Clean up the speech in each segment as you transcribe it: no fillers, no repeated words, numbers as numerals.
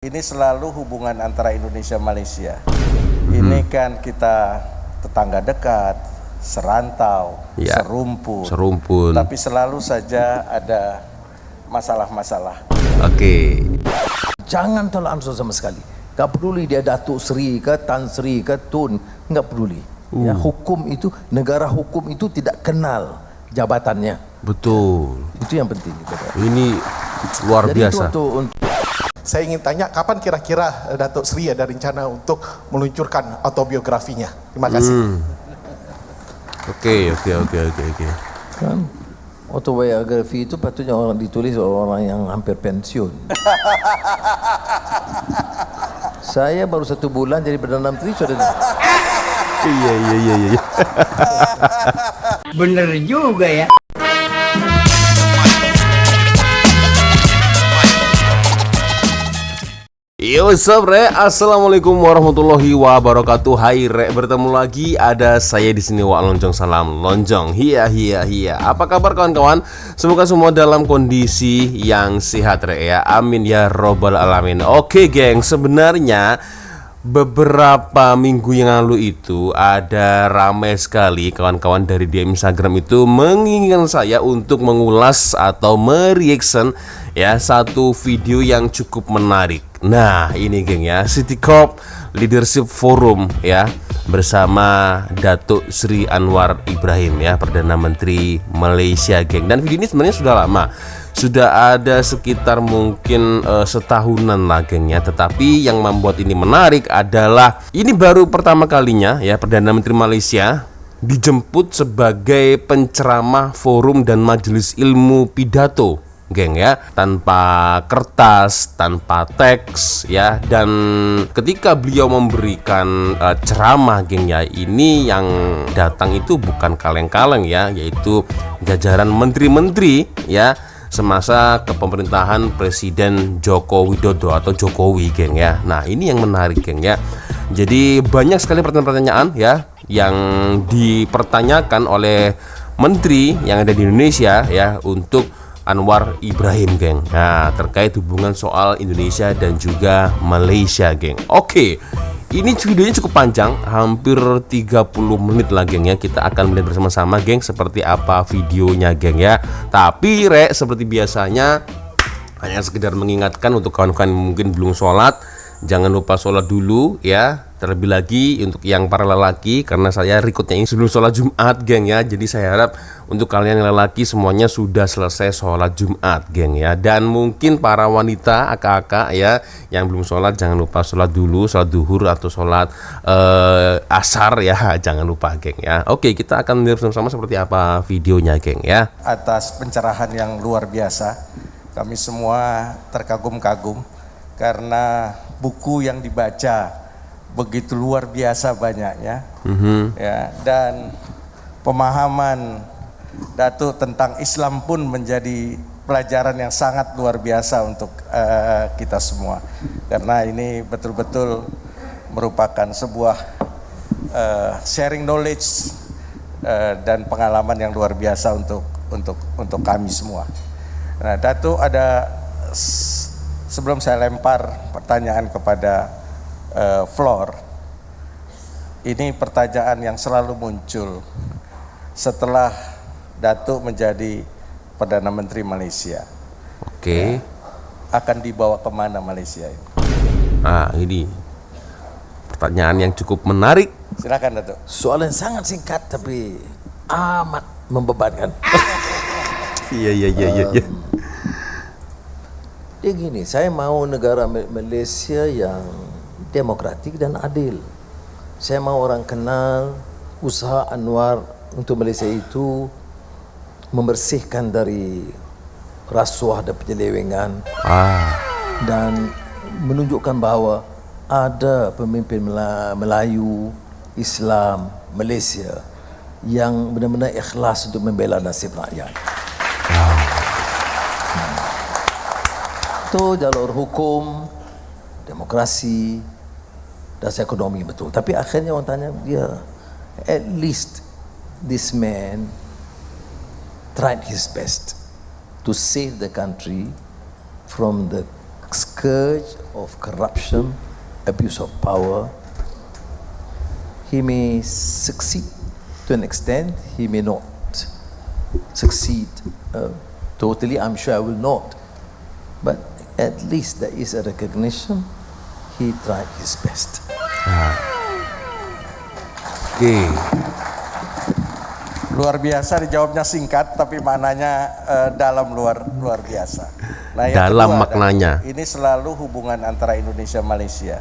Ini selalu hubungan antara Indonesia Malaysia. Ini kan kita tetangga dekat, serantau, ya, serumpun. Tapi selalu saja ada masalah-masalah. Oke. Jangan tolak Ansor sama sekali. Tak peduli dia Datuk Seri ke Tan Sri ke Tun, enggak peduli. Ya, hukum itu, negara hukum itu tidak kenal jabatannya. Betul. Itu yang penting. Ini luar Jadi biasa. Untuk Saya ingin tanya, kapan kira-kira Datuk Seri ada rencana untuk meluncurkan autobiografinya? Terima kasih. Oke. kan, autobiografi itu patutnya orang ditulis oleh orang yang hampir pensiun. Saya baru 1 bulan jadi Perdana Menteri sudah. Iya. Bener juga ya. Yo, what's up, Re? Assalamualaikum warahmatullahi wabarakatuh. Hai, Re, bertemu lagi ada saya di sini, Wak Lonjong. Salam Lonjong. Hiya. Apa kabar kawan-kawan? Semoga semua dalam kondisi yang sehat, Re, ya. Amin ya robbal alamin. Oke, geng, sebenarnya beberapa minggu yang lalu itu ada ramai sekali kawan-kawan dari DM Instagram itu menginginkan saya untuk mengulas atau mereaction ya satu video yang cukup menarik. Nah, ini geng ya, City Corp Leadership Forum ya bersama Datuk Sri Anwar Ibrahim ya, Perdana Menteri Malaysia, geng. Dan video ini sebenarnya sudah lama. Sudah ada sekitar mungkin setahunan lah, geng ya. Tetapi yang membuat ini menarik adalah ini baru pertama kalinya ya Perdana Menteri Malaysia dijemput sebagai penceramah forum dan majelis ilmu pidato, geng ya, tanpa kertas, tanpa teks ya. Dan ketika beliau memberikan ceramah, geng ya, ini yang datang itu bukan kaleng-kaleng ya, yaitu jajaran menteri-menteri ya semasa kepemerintahan Presiden Joko Widodo atau Jokowi, geng ya. Nah, ini yang menarik, geng ya. Jadi banyak sekali pertanyaan-pertanyaan ya yang dipertanyakan oleh menteri yang ada di Indonesia ya untuk Anwar Ibrahim, geng. Nah, terkait hubungan soal Indonesia dan juga Malaysia, geng. Oke, ini videonya cukup panjang, hampir 30 menit lah, geng ya. Kita akan melihat bersama-sama, geng, seperti apa videonya, geng ya. Tapi, Re, seperti biasanya hanya sekedar mengingatkan untuk kawan-kawan yang mungkin belum sholat, jangan lupa sholat dulu ya. Terlebih lagi untuk yang para lelaki, karena saya recordnya ini sebelum sholat Jumat, geng ya. Jadi saya harap untuk kalian yang lelaki semuanya sudah selesai sholat Jumat, geng ya. Dan mungkin para wanita, akak-akak ya, yang belum sholat, jangan lupa sholat dulu, sholat duhur atau sholat asar ya, jangan lupa, geng ya. Oke, kita akan melihat bersama-sama seperti apa videonya, geng ya. Atas pencerahan yang luar biasa, kami semua terkagum-kagum karena buku yang dibaca begitu luar biasa banyaknya ya, dan pemahaman Datuk tentang Islam pun menjadi pelajaran yang sangat luar biasa untuk kita semua, karena ini betul-betul merupakan sebuah sharing knowledge dan pengalaman yang luar biasa untuk kami semua. Nah, Datuk, ada sebelum saya lempar pertanyaan kepada Floor, ini pertanyaan yang selalu muncul setelah Datuk menjadi Perdana Menteri Malaysia. Oke. Ya, akan dibawa kemana Malaysia ini? Ini pertanyaan yang cukup menarik. Silakan, Datuk. soalan sangat singkat tapi amat membebankan. Iya. Dia gini, saya mau negara Malaysia yang demokratik dan adil. Saya mau orang kenal usaha Anwar untuk Malaysia itu membersihkan dari rasuah dan penyelewengan dan menunjukkan bahawa ada pemimpin Melayu, Islam, Malaysia yang benar-benar ikhlas untuk membela nasib rakyat. Itu jalur hukum, demokrasi, dan ekonomi, betul. Tapi akhirnya orang tanya dia, at least this man tried his best to save the country from the scourge of corruption, abuse of power. He may succeed to an extent, he may not succeed totally. I'm sure I will not. But at least there is a recognition he tried his best. Oke. Luar biasa, dijawabnya singkat tapi maknanya dalam luar biasa. Nah, yang Dalam kedua, maknanya. ini selalu hubungan antara Indonesia Malaysia.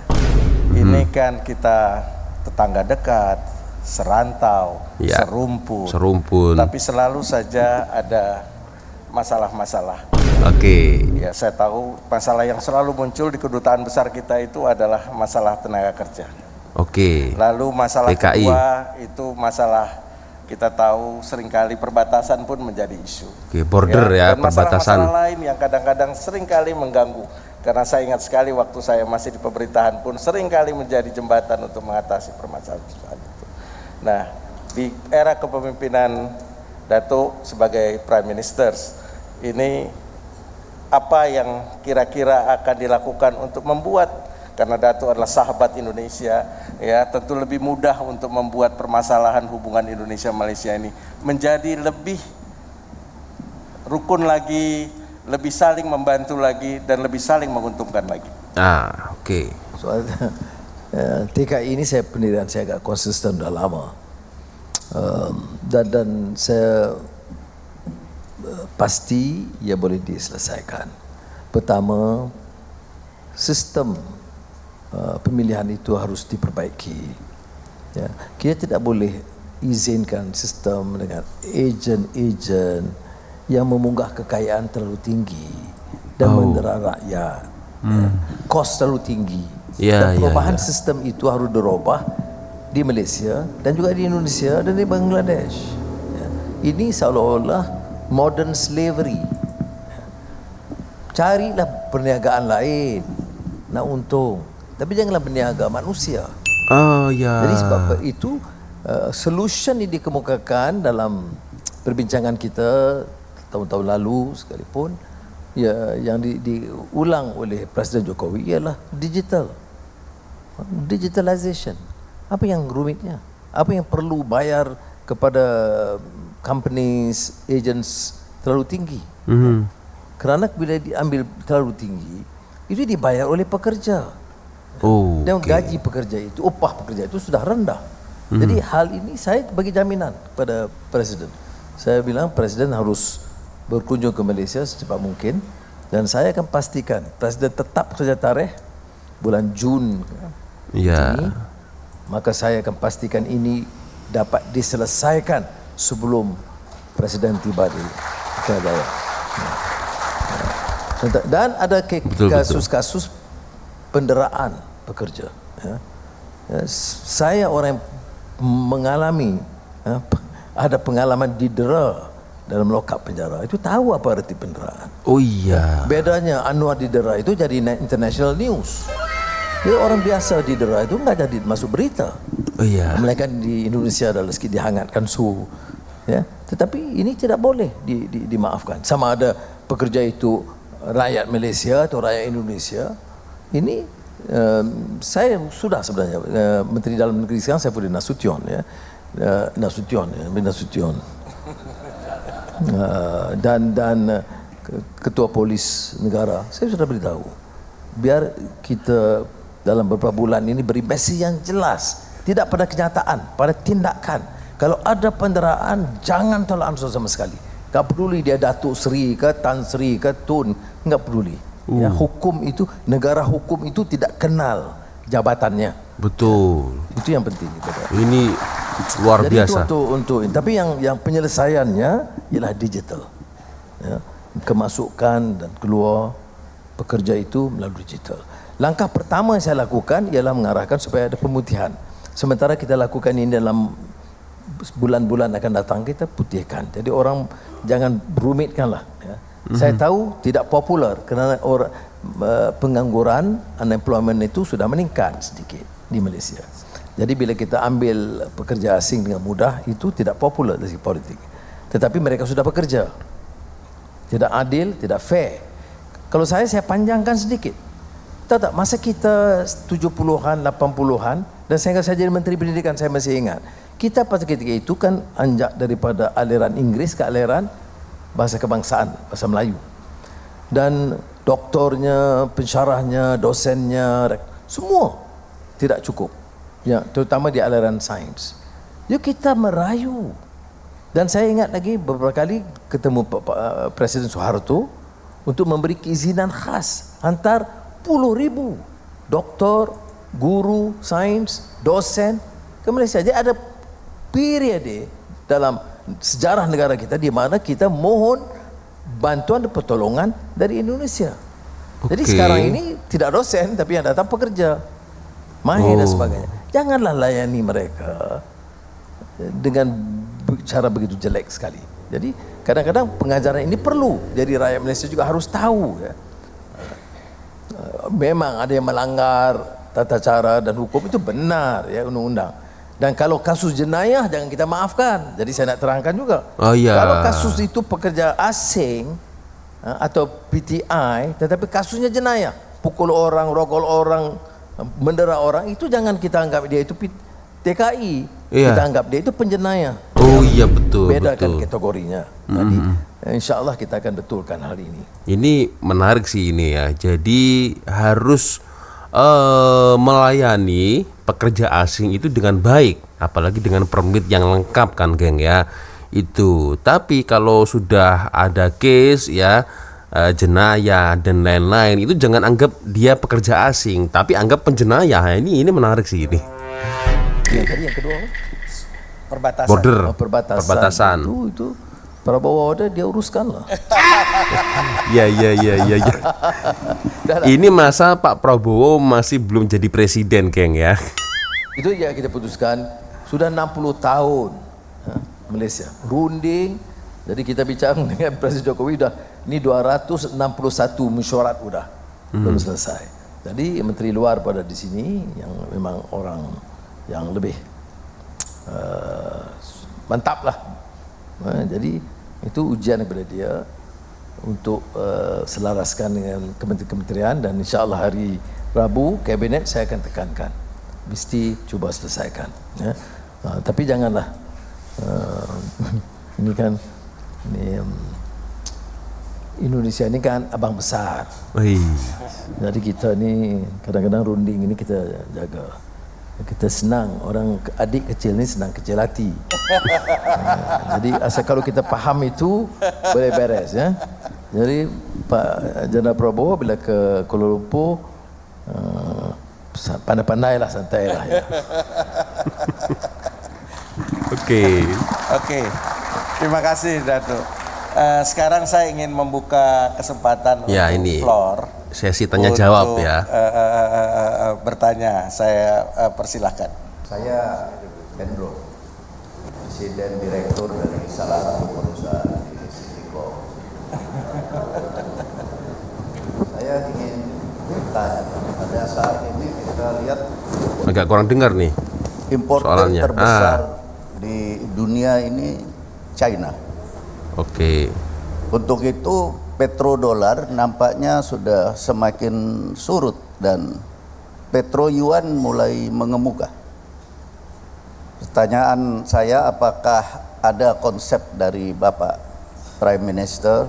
Ini kan kita tetangga dekat, serantau, Ya, serumpun. Tapi selalu saja ada masalah-masalah. Oke. Ya, saya tahu masalah yang selalu muncul di kedutaan besar kita itu adalah masalah tenaga kerja. Oke. Lalu masalah PKI. kedua itu masalah kita tahu seringkali perbatasan pun menjadi isu. Oke, border ya, dan perbatasan. masalah-masalah lain yang kadang-kadang seringkali mengganggu. Karena saya ingat sekali waktu saya masih di pemerintahan pun seringkali menjadi jembatan untuk mengatasi permasalahan itu. Nah, di era kepemimpinan Datuk sebagai Prime Minister, ini apa yang kira-kira akan dilakukan untuk membuat, karena Datuk adalah sahabat Indonesia, ya tentu lebih mudah untuk membuat permasalahan hubungan Indonesia Malaysia ini menjadi lebih rukun lagi, lebih saling membantu lagi, dan lebih saling menguntungkan lagi. Oke. Soal TKI ini pendirian saya agak konsisten sudah lama. Dan saya pasti ia boleh diselesaikan. Pertama, sistem pemilihan itu harus diperbaiki. Ya, kita tidak boleh izinkan sistem dengan ejen-ejen yang memunggah kekayaan terlalu tinggi dan mendera rakyat. Kos terlalu tinggi. Dan perubahan sistem itu harus dirubah di Malaysia dan juga di Indonesia dan di Bangladesh. Ya. Ini seolah-olah modern slavery. Ya. Carilah perniagaan lain nak untung, tapi janganlah berniaga manusia. Jadi sebab itu solution ini dikemukakan dalam perbincangan kita tahun-tahun lalu sekalipun, ya, yang diulang oleh Presiden Jokowi ialah digitalization. Apa yang rumitnya? Apa yang perlu bayar kepada companies, agents terlalu tinggi? Kerana bila diambil terlalu tinggi, itu dibayar oleh pekerja. Dan gaji pekerja itu, upah pekerja itu sudah rendah. Jadi hal ini saya bagi jaminan kepada Presiden. Saya bilang Presiden harus berkunjung ke Malaysia secepat mungkin, dan saya akan pastikan Presiden tetap saja tarikh bulan Jun ini, maka saya akan pastikan ini dapat diselesaikan sebelum Presiden tiba di Putrajaya. Dan ada kasus-kasus penderaan pekerja. Saya orang yang mengalami ada pengalaman didera dalam lokap penjara, itu tahu apa arti penderaan. Bedanya Anwar didera itu jadi international news. Dia orang biasa didera itu enggak jadi masuk berita. Melainkan di Indonesia adalah sedikit dihangatkan suhu. Ya, tetapi ini tidak boleh dimaafkan. Sama ada pekerja itu rakyat Malaysia atau rakyat Indonesia. Ini saya sudah sebenarnya Menteri Dalam Negeri sekarang saya Saifudin Nasution, ya. Nasution. Dan Ketua Polis Negara, saya sudah beritahu biar kita dalam beberapa bulan ini beri mesej yang jelas, tidak pada kenyataan, pada tindakan. Kalau ada penderaan, jangan tolak ansur sama sekali. Tak peduli dia Datuk Seri ke, Tan Sri ke, Tun, enggak peduli. Ya, hukum itu, negara hukum itu tidak kenal jabatannya. Betul. Itu yang penting. Ini luar Jadi biasa. Itu untuk tapi yang penyelesaiannya ialah digital. Ya, kemasukan dan keluar pekerja itu melalui digital. Langkah pertama yang saya lakukan ialah mengarahkan supaya ada pemutihan. Sementara kita lakukan ini dalam bulan-bulan akan datang, kita putihkan. Jadi orang jangan rumitkanlah. Ya. Saya tahu tidak popular kerana pengangguran, unemployment itu sudah meningkat sedikit di Malaysia. Jadi bila kita ambil pekerja asing dengan mudah, itu tidak popular dari politik. Tetapi mereka sudah bekerja. Tidak adil, tidak fair. Kalau saya panjangkan sedikit. Tahu tak, masa kita 70-an, 80-an, dan saya jadi Menteri Pendidikan, saya masih ingat. Kita pada ketika itu kan anjak daripada aliran Inggris ke aliran bahasa kebangsaan, bahasa Melayu. Dan doktornya, pensyarahnya, dosennya, semua tidak cukup. Ya, terutama di aliran sains. Yuk kita merayu. Dan saya ingat lagi beberapa kali ketemu Presiden Soeharto untuk memberi keizinan khas antar puluh ribu doktor, guru, sains, dosen ke Malaysia. Jadi ada periode dalam sejarah negara kita di mana kita mohon bantuan dan pertolongan dari Indonesia. Jadi sekarang ini tidak dosen tapi yang datang pekerja, mahir dan sebagainya. Janganlah layani mereka dengan cara begitu jelek sekali. Jadi kadang-kadang pengajaran ini perlu. Jadi rakyat Malaysia juga harus tahu ya. Memang ada yang melanggar tata cara dan hukum, itu benar ya, undang-undang. Dan kalau kasus jenayah jangan kita maafkan. Jadi saya nak terangkan juga. Kalau kasus itu pekerja asing atau PTI, tetapi kasusnya jenayah, pukul orang, rogol orang, mendera orang, itu jangan kita anggap dia itu TKI. Kita anggap dia itu penjenayah. Oh iya, betul. Bedakan kategorinya. Jadi insya Allah kita akan betulkan hal ini. Ini menarik sih ini ya. Jadi harus melayani pekerja asing itu dengan baik, apalagi dengan permit yang lengkap kan, geng ya. Itu. Tapi kalau sudah ada case ya, jenayah dan lain-lain, itu jangan anggap dia pekerja asing, tapi anggap penjenayah. Ini menarik sih ini. Tadi yang kedua Perbatasan. Border. perbatasan. Itu Prabowo ada dia uruskan lah. Ya. Ini masa Pak Prabowo masih belum jadi presiden, geng ya. Itu ya kita putuskan sudah 60 tahun Malaysia runding. Jadi kita bicara dengan Presiden Jokowi dah ini 261 mesyuarat belum selesai. Jadi menteri luar pada di sini yang memang orang yang lebih mantap lah. Jadi itu ujian kepada dia untuk selaraskan dengan kementerian, dan insyaAllah hari Rabu kabinet saya akan tekankan mesti cuba selesaikan ya. Tapi janganlah ini kan Indonesia ini kan abang besar. Jadi kita ni kadang-kadang runding ini kita jaga. Kita senang, orang adik kecil ni senang kecil hati. Jadi asal kalau kita faham itu boleh beres ya. Jadi Pak Jendral Prabowo bila ke Kuala Lumpur pandai-pandai lah, santai lah ya. Oke. Terima kasih Datuk. Sekarang saya ingin membuka kesempatan untuk ini floor. Sesi tanya jawab ya. Bertanya, saya persilahkan. Saya Hendro, Presiden Direktur dari salah satu perusahaan di Cityco. Saya ingin bertanya, pada saat ini kita lihat Agak kurang dengar nih importer soalannya. terbesar di dunia ini China. Oke. Untuk itu petrodolar nampaknya sudah semakin surut dan petro yuan mulai mengemuka. Pertanyaan saya, apakah ada konsep dari Bapak Prime Minister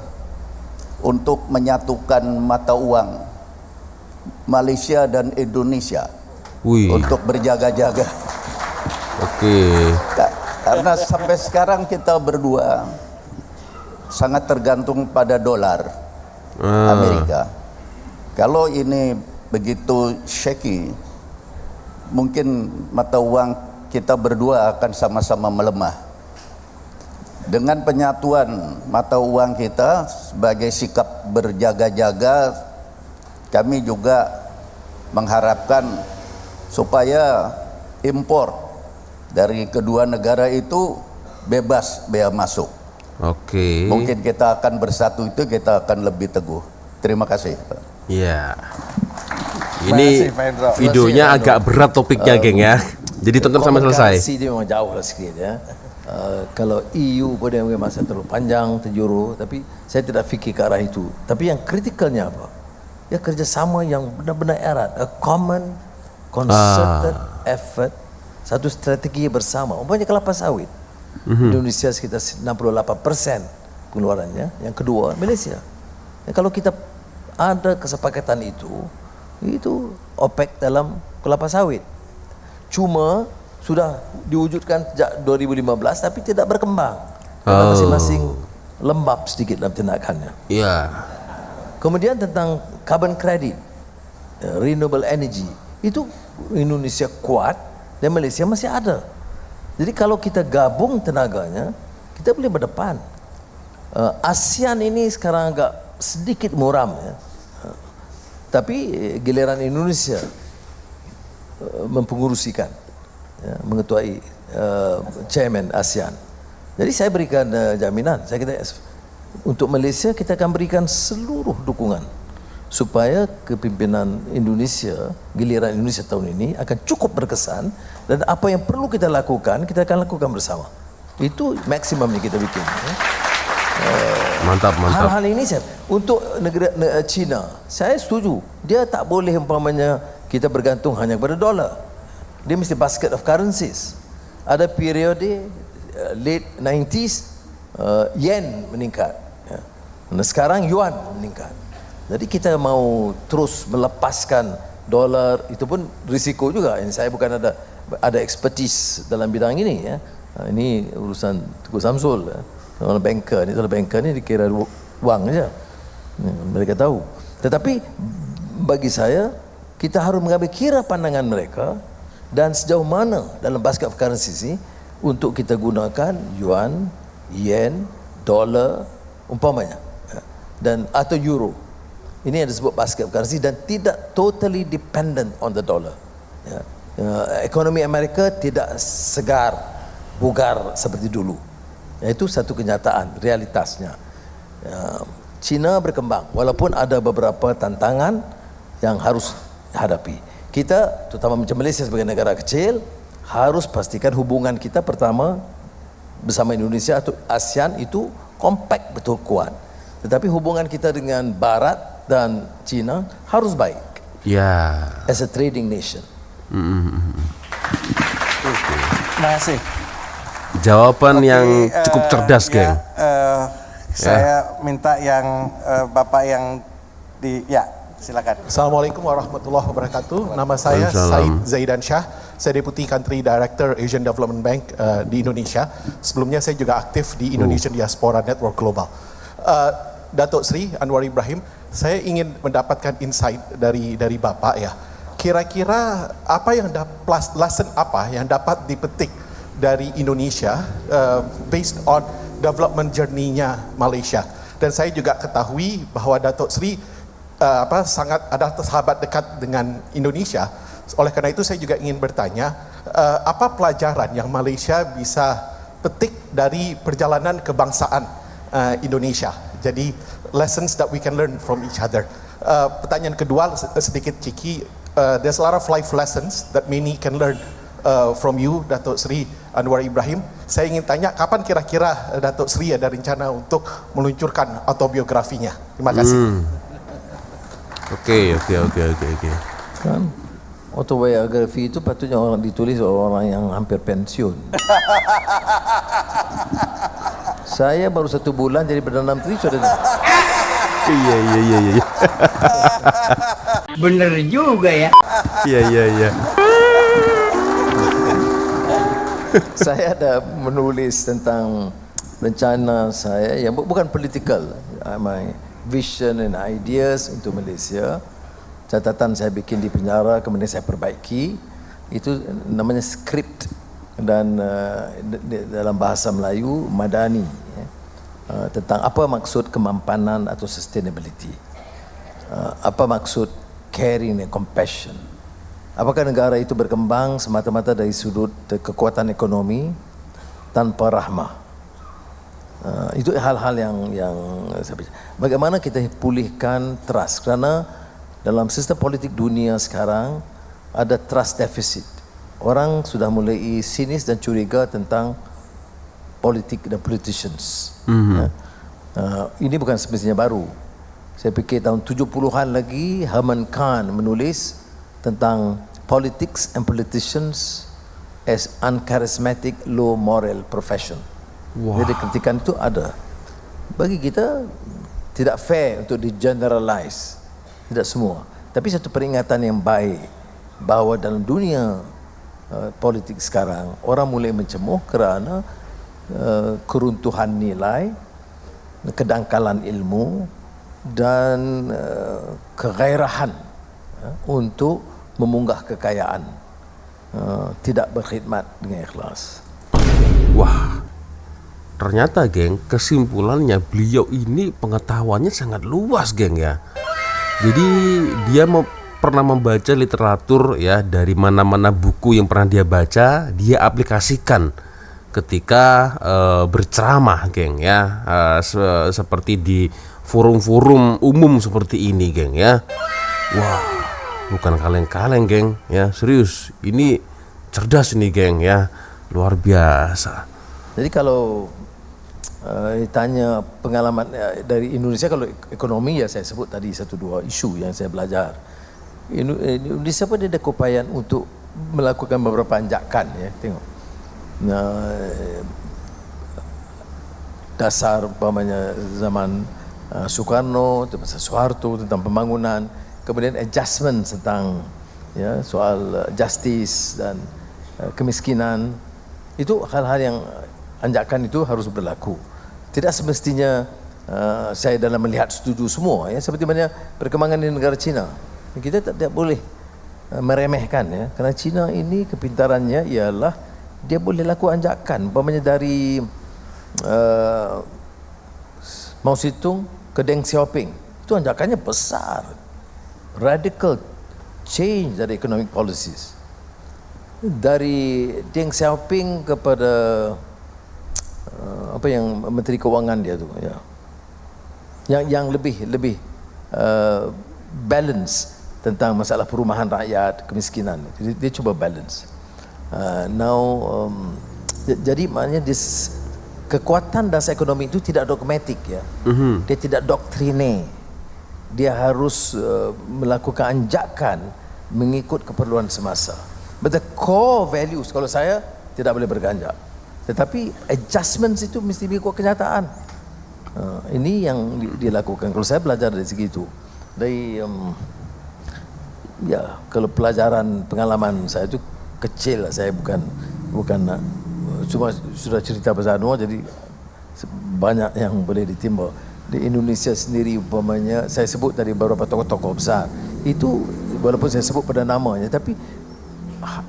untuk menyatukan mata uang Malaysia dan Indonesia untuk berjaga-jaga? Oke. Karena sampai sekarang kita berdua sangat tergantung pada dolar Amerika. Kalau ini begitu shaky, mungkin mata uang kita berdua akan sama-sama melemah. Dengan penyatuan mata uang kita sebagai sikap berjaga-jaga, kami juga mengharapkan supaya impor dari kedua negara itu bebas bea masuk. Oke. Mungkin kita akan bersatu, itu kita akan lebih teguh. Terima kasih, Pak. Iya. Ini kasih, Pak Hendro. videonya agak berat topiknya, geng ya. Jadi tonton sampai selesai. Komunikasi dia memang jauh lah sikit ya. kalau EU boleh masa terlalu panjang, terjuru, tapi saya tidak fikir ke arah itu. Tapi yang kritikalnya apa? Ya kerjasama yang benar-benar erat, a common concerted effort, satu strategi bersama. Umpamanya kelapa sawit, Indonesia sekitar 68% pengeluarannya. Yang kedua Malaysia. Ya, kalau kita ada kesepakatan itu OPEC dalam kelapa sawit. Cuma sudah diwujudkan sejak 2015 tapi tidak berkembang. Karena masing-masing lembab sedikit dalam tindakannya. Iya. Kemudian tentang carbon credit, renewable energy, itu Indonesia kuat dan Malaysia masih ada. Jadi kalau kita gabung tenaganya, kita boleh berdepan. ASEAN ini sekarang agak sedikit muram ya. Tapi giliran Indonesia mempengurusikan, ya, mengetuai chairman ASEAN. Jadi saya berikan jaminan, saya kata untuk Malaysia kita akan berikan seluruh dukungan supaya kepimpinan Indonesia, giliran Indonesia tahun ini akan cukup berkesan dan apa yang perlu kita lakukan, kita akan lakukan bersama. Itu maksimum yang kita bikin. Ya. Mantap. Hal-hal ini untuk negara China, saya setuju. Dia tak boleh umpamanya kita bergantung hanya kepada dolar. Dia mesti basket of currencies. Ada periode late 90s yen meningkat. Ya. Nah, sekarang yuan meningkat. Jadi kita mau terus melepaskan dolar, itu pun risiko juga. Ini saya bukan ada expertise dalam bidang ini ya. Ini urusan Tugu Samsul ya. Orang banker ni dikira wang saja. Mereka tahu. Tetapi bagi saya kita harus mengambil kira pandangan mereka dan sejauh mana dalam basket of currencies ini untuk kita gunakan yuan, yen, dolar umpamanya dan atau euro. Ini yang disebut basket of currency dan tidak totally dependent on the dollar. Ya. Ekonomi Amerika tidak segar, bugar seperti dulu. Itu satu kenyataan, realitasnya. China berkembang, walaupun ada beberapa tantangan yang harus dihadapi. Kita, terutama macam Malaysia sebagai negara kecil, harus pastikan hubungan kita pertama bersama Indonesia atau ASEAN itu kompak betul kuat. Tetapi hubungan kita dengan Barat dan China harus baik. Ya. As a trading nation. Terima kasih. Jawaban yang cukup cerdas, geng. Saya minta yang Bapak yang silakan. Assalamualaikum warahmatullahi wabarakatuh. Nama saya Said Zaidan Shah. Saya Deputy Country Director Asian Development Bank di Indonesia. Sebelumnya saya juga aktif di Indonesian Diaspora Network Global. Datuk Seri Anwar Ibrahim, saya ingin mendapatkan insight dari Bapak ya. Kira-kira apa yang lesson apa yang dapat dipetik dari Indonesia based on development journey-nya Malaysia. Dan saya juga ketahui bahwa Datuk Seri sangat ada sahabat dekat dengan Indonesia. Oleh karena itu saya juga ingin bertanya, apa pelajaran yang Malaysia bisa petik dari perjalanan kebangsaan Indonesia? Jadi lessons that we can learn from each other. Pertanyaan kedua sedikit cheeky, there's a lot of life lessons that many can learn from you, Datuk Seri Anwar Ibrahim. Saya ingin tanya, kapan kira-kira Datuk Seri ada rencana untuk meluncurkan autobiografinya? Terima kasih. Oke. Kan autobiografi itu patutnya orang ditulis orang yang hampir pensiun. Saya baru 1 bulan jadi Perdana Menteri sudah. Iya. Bener juga ya. Iya. Saya ada menulis tentang rencana saya yang bukan political, my vision and ideas untuk Malaysia. Catatan saya bikin di penjara, kemudian saya perbaiki. Itu namanya skrip dan dalam bahasa Melayu Madani ya. Tentang apa maksud kemampanan atau sustainability, apa maksud caring and compassion. Apakah negara itu berkembang semata-mata dari sudut kekuatan ekonomi tanpa rahmah? Itu hal-hal yang saya pikir. Bagaimana kita pulihkan trust? Karena dalam sistem politik dunia sekarang ada trust deficit. Orang sudah mulai sinis dan curiga tentang politik dan politicians. Ya. Ini bukan semestinya baru. Saya fikir tahun 70-an lagi Herman Kahn menulis tentang politics and politicians as uncharismatic, low moral profession. Jadi kritikan itu ada. Bagi kita tidak fair untuk di-generalize, tidak semua. Tapi satu peringatan yang baik bahawa dalam dunia politik sekarang orang mulai mencemuh kerana keruntuhan nilai, kedangkalan ilmu dan kegairahan untuk memunggah kekayaan, tidak berkhidmat dengan ikhlas. Wah, ternyata geng, kesimpulannya beliau ini pengetahuannya sangat luas geng ya. Jadi dia pernah membaca literatur ya, dari mana-mana buku yang pernah dia baca, dia aplikasikan ketika berceramah geng ya, seperti di forum-forum umum seperti ini geng ya. Wah, bukan kaleng-kaleng geng ya, serius. Ini cerdas ini geng ya, luar biasa. Jadi kalau ditanya pengalaman dari Indonesia, kalau ekonomi ya saya sebut tadi 1-2 isu yang saya belajar. Indonesia pun ada keupayaan untuk melakukan beberapa anjakan ya, tengok. Dasar umpamanya zaman Soekarno, Soeharto tentang pembangunan, kemudian adjustment tentang ya, soal justice dan kemiskinan. Itu hal-hal yang anjakan itu harus berlaku. Tidak semestinya saya dalam melihat setuju semua ya, seperti mana perkembangan di negara China. Kita tidak boleh meremehkan ya, kerana China ini kepintarannya ialah dia boleh laku anjakan, umpamanya dari Mao Zedong ke Deng Xiaoping, itu anjakannya besar, radical change dari economic policies. Dari Deng Xiaoping kepada apa yang Menteri Kewangan dia tu ya, yang lebih balance tentang masalah perumahan rakyat, kemiskinan. Jadi dia cuba balance. Jadi maknanya kekuatan dasar ekonomi itu tidak dogmatik ya. Dia tidak doktrine. Dia harus melakukan anjakan mengikut keperluan semasa. But the core values, kalau saya tidak boleh berganjak. Tetapi adjustments itu mesti mengikut kenyataan. Ini yang dilakukan. Kalau saya belajar dari segi itu, dari ya, kalau pelajaran pengalaman saya itu kecil lah. Saya bukan cuma sudah cerita bahasa Anwar, jadi banyak yang boleh ditimba. Di Indonesia sendiri umpamanya, saya sebut tadi beberapa tokoh-tokoh besar. Itu walaupun saya sebut pada namanya, tapi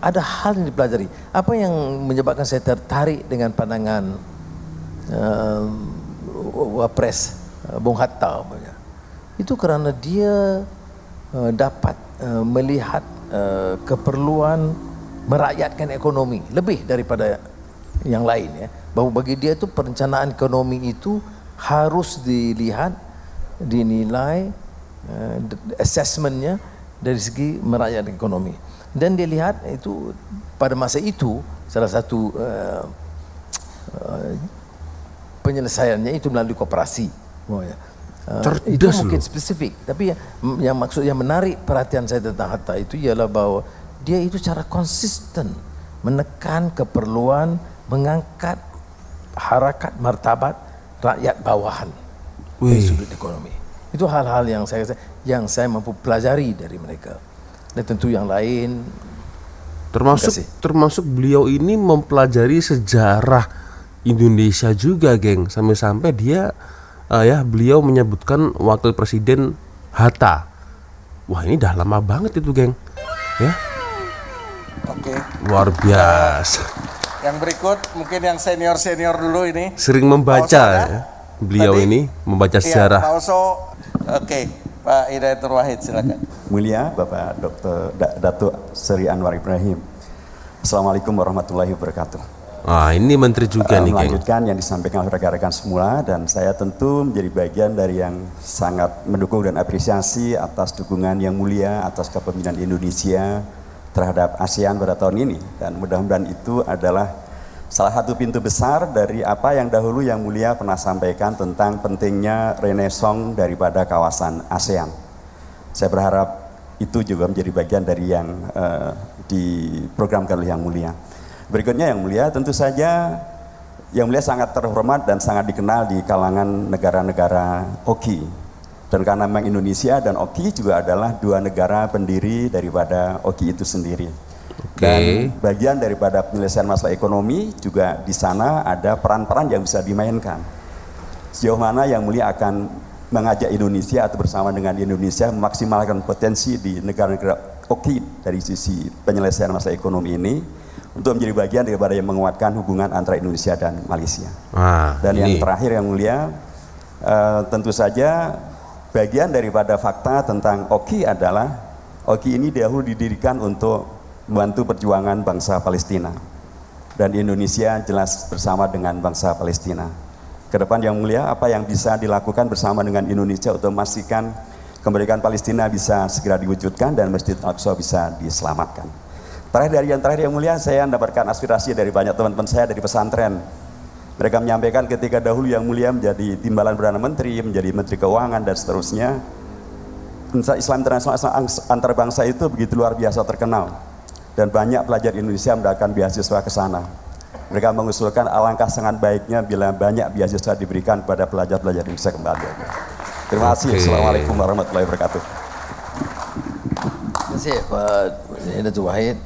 ada hal yang dipelajari. Apa yang menyebabkan saya tertarik dengan pandangan Wapres Bung Hatta umpamanya, itu kerana dia dapat melihat keperluan merakyatkan ekonomi lebih daripada yang lain ya. Bahawa bagi dia tu perencanaan ekonomi itu harus dilihat, dinilai, assessmentnya dari segi merakyatkan ekonomi. Dan dia lihat itu pada masa itu salah satu penyelesaiannya itu melalui koperasi. Itu mungkin spesifik, tapi yang maksud yang menarik perhatian saya tentang Hatta itu ialah bahawa dia itu secara konsisten menekan keperluan mengangkat harakat martabat rakyat bawahan dari sudut ekonomi. Itu hal-hal yang saya mampu pelajari dari mereka. Dan tentu yang lain, termasuk beliau ini mempelajari sejarah Indonesia juga geng, sampai-sampai dia beliau menyebutkan wakil presiden Hatta. Wah, ini dah lama banget itu geng ya. Oke. Luar biasa. Yang berikut mungkin yang senior dulu ini. Sering membaca ya, beliau tadi, ini membaca sejarah. Pak Oso, oke. Pak Hidayatul Wahid, silakan. Mulia Bapak Dr. Datuk Seri Anwar Ibrahim. Assalamualaikum warahmatullahi wabarakatuh. Ini menteri juga nih, melanjutkan yang disampaikan oleh rekan-rekan semula, dan saya tentu menjadi bagian dari yang sangat mendukung dan apresiasi atas dukungan yang mulia atas kepemimpinan Indonesia terhadap ASEAN pada tahun ini, dan mudah-mudahan itu adalah salah satu pintu besar dari apa yang dahulu Yang Mulia pernah sampaikan tentang pentingnya renaissance daripada kawasan ASEAN. Saya berharap itu juga menjadi bagian dari yang diprogramkan oleh Yang Mulia. Berikutnya Yang Mulia, tentu saja Yang Mulia sangat terhormat dan sangat dikenal di kalangan negara-negara OKI. Dan karena memang Indonesia dan OKI juga adalah dua negara pendiri daripada OKI itu sendiri. Dan bagian daripada penyelesaian masalah ekonomi juga di sana ada peran-peran yang bisa dimainkan. Sejauh mana Yang Mulia akan mengajak Indonesia atau bersama dengan Indonesia memaksimalkan potensi di negara-negara OKI dari sisi penyelesaian masalah ekonomi ini untuk menjadi bagian daripada yang menguatkan hubungan antara Indonesia dan Malaysia. Dan yang terakhir Yang Mulia, tentu saja bagian daripada fakta tentang OKI adalah OKI ini dahulu didirikan untuk membantu perjuangan bangsa Palestina. Dan Indonesia jelas bersama dengan bangsa Palestina. Kedepan Yang Mulia, apa yang bisa dilakukan bersama dengan Indonesia untuk memastikan kemerdekaan Palestina bisa segera diwujudkan dan Masjid Al-Aqsa bisa diselamatkan. Yang terakhir Yang Mulia, saya mendapatkan aspirasi dari banyak teman-teman saya dari pesantren. Mereka menyampaikan ketika dahulu Yang Mulia menjadi timbalan Perdana Menteri, menjadi Menteri Keuangan dan seterusnya, Islam internasional antar bangsa itu begitu luar biasa terkenal. Dan banyak pelajar Indonesia mendapatkan beasiswa ke sana. Mereka mengusulkan alangkah sangat baiknya bila banyak beasiswa diberikan kepada pelajar-pelajar Indonesia kembali. Terima kasih. Assalamualaikum warahmatullahi wabarakatuh. Terima kasih Pak Datuk Wahid.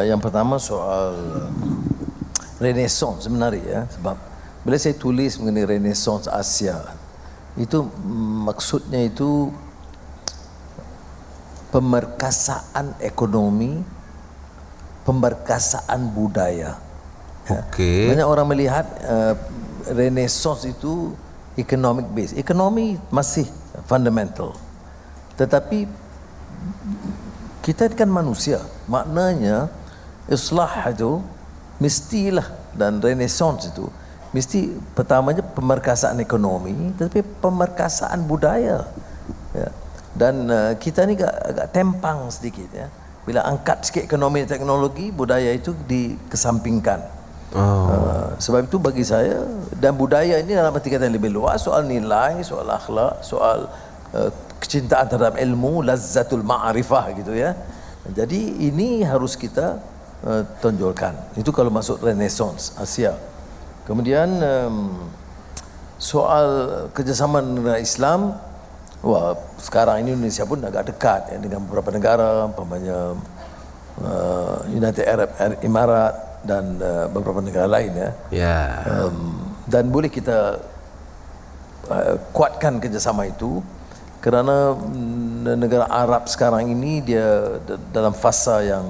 Yang pertama soal renaissance sebenarnya ya, sebab bila saya tulis mengenai renaissance Asia itu maksudnya itu pemerkasaan ekonomi, pemerkasaan budaya. Banyak orang melihat renaissance itu economic base. Ekonomi masih fundamental, tetapi kita kan manusia, maknanya islah itu mestilah, dan renaissance itu mesti pertamanya pemerkasaan ekonomi, tetapi pemerkasaan budaya ya. Dan kita ni agak tempang sedikit ya, bila angkat sikit ekonomi dan teknologi, budaya itu dikesampingkan. Sebab itu bagi saya, dan budaya ini dalam arti kata yang lebih luas, soal nilai, soal akhlak, soal kecintaan terhadap ilmu, lazzatul ma'rifah gitu ya. Jadi ini harus kita tonjolkan. Itu kalau masuk renaissance Asia. Kemudian soal kerjasama negara Islam, wah sekarang ini Indonesia pun agak dekat ya, dengan beberapa negara, umpamanya United Arab Emirates dan beberapa negara lain ya. Dan boleh kita kuatkan kerjasama itu, kerana negara Arab sekarang ini dia dalam fasa yang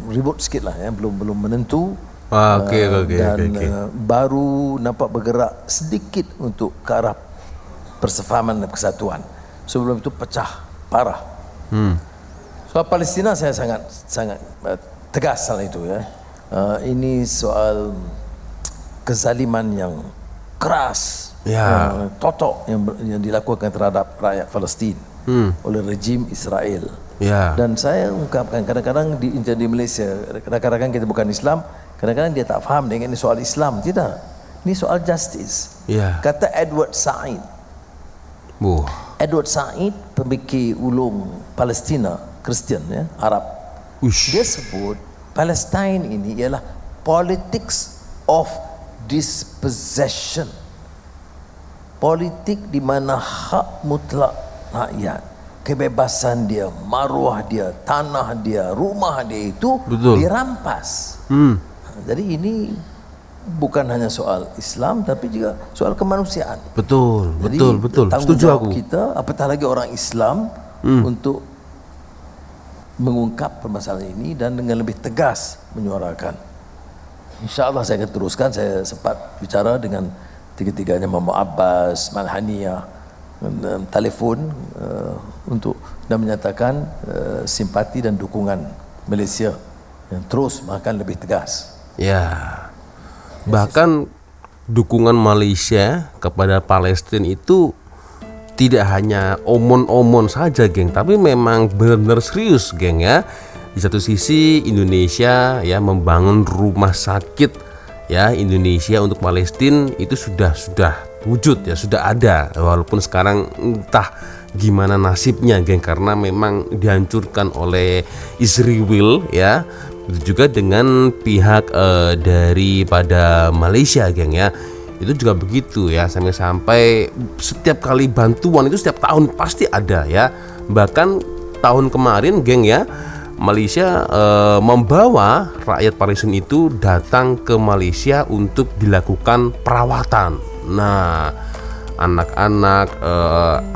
ribut sikit lah ya, belum menentu. Baru nampak bergerak sedikit untuk ke arah persefahaman dan kesatuan. Sebelum itu pecah parah. Soal Palestina saya sangat tegas hal itu ya. Ini soal kezaliman yang keras, totok yang dilakukan terhadap rakyat Palestin oleh rejim Israel. Dan saya ungkapkan, kadang-kadang di Malaysia, kadang-kadang kita bukan Islam, kadang-kadang dia tak faham dengan ini soal Islam. Tidak, ini soal justice. Kata Edward Said, Edward Said, pemikir ulung Palestina, Kristian ya, Arab. Dia sebut Palestine ini ialah politics of dispossession, politik di mana hak mutlak rakyat, kebebasan dia, maruah dia, tanah dia, rumah dia itu dirampas. Jadi ini bukan hanya soal Islam, tapi juga soal kemanusiaan. Betul. Setuju aku. Kita, apatah lagi orang Islam, untuk mengungkap permasalahan ini dan dengan lebih tegas menyuarakan. InsyaAllah saya akan teruskan. Saya sempat bicara dengan tiga-tiganya, Muhammad Abbas, Malhania, telefon untuk dan menyatakan simpati dan dukungan Malaysia yang terus bahkan lebih tegas. Bahkan dukungan Malaysia kepada Palestina itu tidak hanya omon-omon saja, geng, tapi memang benar-benar serius, geng ya. Di satu sisi Indonesia ya membangun rumah sakit ya Indonesia untuk Palestina itu sudah wujud ya, sudah ada, walaupun sekarang entah gimana nasibnya geng, karena memang dihancurkan oleh Israel ya. Itu juga dengan pihak daripada Malaysia geng ya, itu juga begitu ya, sampai setiap kali bantuan itu setiap tahun pasti ada ya. Bahkan tahun kemarin geng ya, Malaysia membawa rakyat Palestina itu datang ke Malaysia untuk dilakukan perawatan. Nah, anak-anak,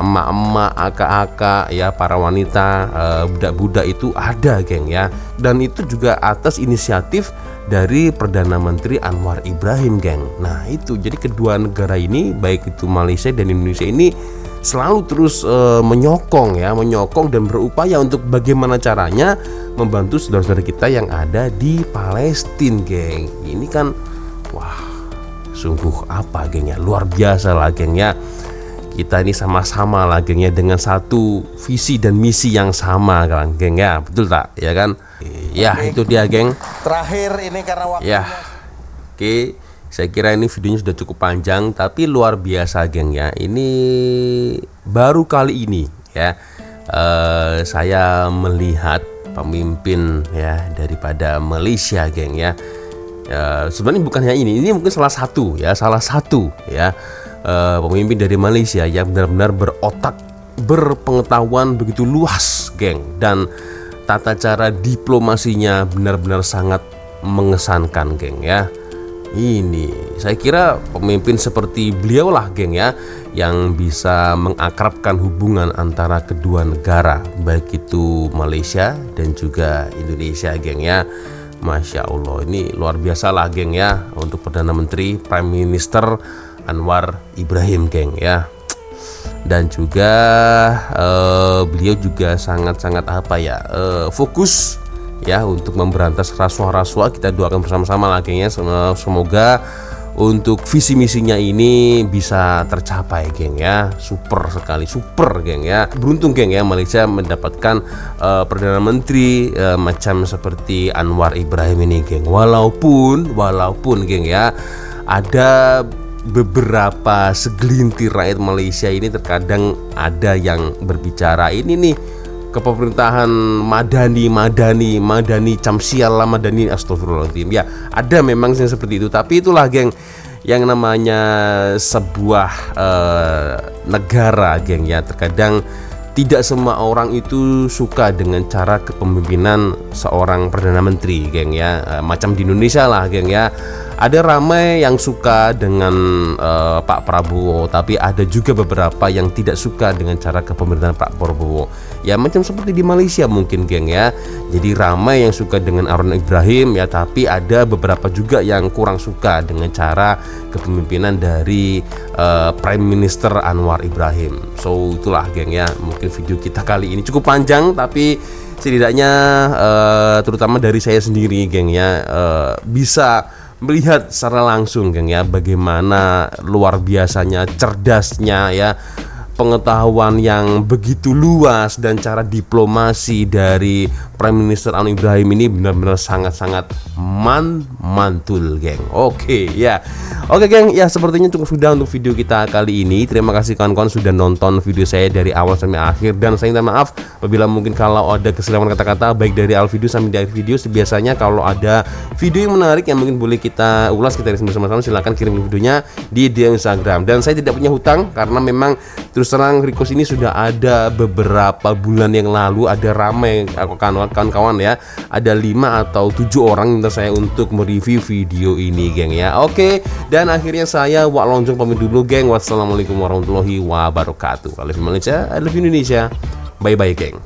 emak-emak, akak-akak ya, para wanita, budak-budak itu ada geng ya. Dan itu juga atas inisiatif dari Perdana Menteri Anwar Ibrahim geng. Nah itu, jadi kedua negara ini baik itu Malaysia dan Indonesia ini selalu terus menyokong dan berupaya untuk bagaimana caranya membantu saudara-saudara kita yang ada di Palestina geng. Ini kan wah, sungguh apa geng ya, luar biasa lah geng ya. Kita ini sama-sama lah geng ya, dengan satu visi dan misi yang sama kan geng ya, betul tak ya kan? Ya itu dia geng. Terakhir ini karena waktunya. Ya, oke. Saya kira ini videonya sudah cukup panjang, tapi luar biasa geng ya. Ini baru kali ini ya saya melihat pemimpin ya daripada Malaysia geng ya. Sebenarnya bukan hanya ini mungkin salah satu ya pemimpin dari Malaysia yang benar-benar berotak, berpengetahuan begitu luas geng, dan tata cara diplomasinya benar-benar sangat mengesankan geng ya. Ini saya kira pemimpin seperti beliau lah geng ya, yang bisa mengakrabkan hubungan antara kedua negara, baik itu Malaysia dan juga Indonesia geng ya. Masya Allah, ini luar biasa lah geng ya untuk Perdana Menteri Prime Minister Anwar Ibrahim geng ya. Dan juga beliau juga sangat-sangat fokus ya untuk memberantas rasuah-rasuah. Kita doakan bersama-sama lah geng ya, semoga untuk visi misinya ini bisa tercapai geng ya. Super sekali, super geng ya. Beruntung geng ya Malaysia mendapatkan Perdana Menteri macam seperti Anwar Ibrahim ini geng. Walaupun geng ya, ada beberapa segelintir rakyat Malaysia ini terkadang ada yang berbicara ini nih kepemerintahan madani camsial madani, astagfirullahaladzim ya, ada memang seperti itu. Tapi itulah geng, yang namanya sebuah negara geng ya, terkadang tidak semua orang itu suka dengan cara kepemimpinan seorang Perdana Menteri geng ya. Macam di Indonesia lah geng ya, ada ramai yang suka dengan Pak Prabowo, tapi ada juga beberapa yang tidak suka dengan cara kepemimpinan Pak Prabowo. Ya macam seperti di Malaysia mungkin geng ya. Jadi ramai yang suka dengan Anwar Ibrahim ya, tapi ada beberapa juga yang kurang suka dengan cara kepemimpinan dari Prime Minister Anwar Ibrahim. So itulah geng ya, mungkin video kita kali ini cukup panjang, tapi setidaknya terutama dari saya sendiri geng ya, bisa melihat secara langsung geng ya, bagaimana luar biasanya, cerdasnya ya, pengetahuan yang begitu luas dan cara diplomasi dari Prime Minister Anwar Ibrahim ini benar-benar sangat-sangat mantul geng. Oke ya. Oke geng, ya sepertinya cukup sudah untuk video kita kali ini. Terima kasih kawan-kawan sudah nonton video saya dari awal sampai akhir, dan saya minta maaf apabila mungkin kalau ada kesalahan kata-kata baik dari awal video sampai di akhir video. Biasanya kalau ada video yang menarik yang mungkin boleh kita ulas, kita bersama-sama, silahkan kirim videonya di DM Instagram. Dan saya tidak punya hutang karena memang terus terang request ini sudah ada beberapa bulan yang lalu, ada ramai kawan-kawan ya, ada 5 atau 7 orang minta saya untuk mereview video ini geng ya. Oke, dan akhirnya saya Wak Lonjong pamit dulu geng. Wassalamualaikum warahmatullahi wabarakatuh. I love you Malaysia, I love you Indonesia. Bye bye geng.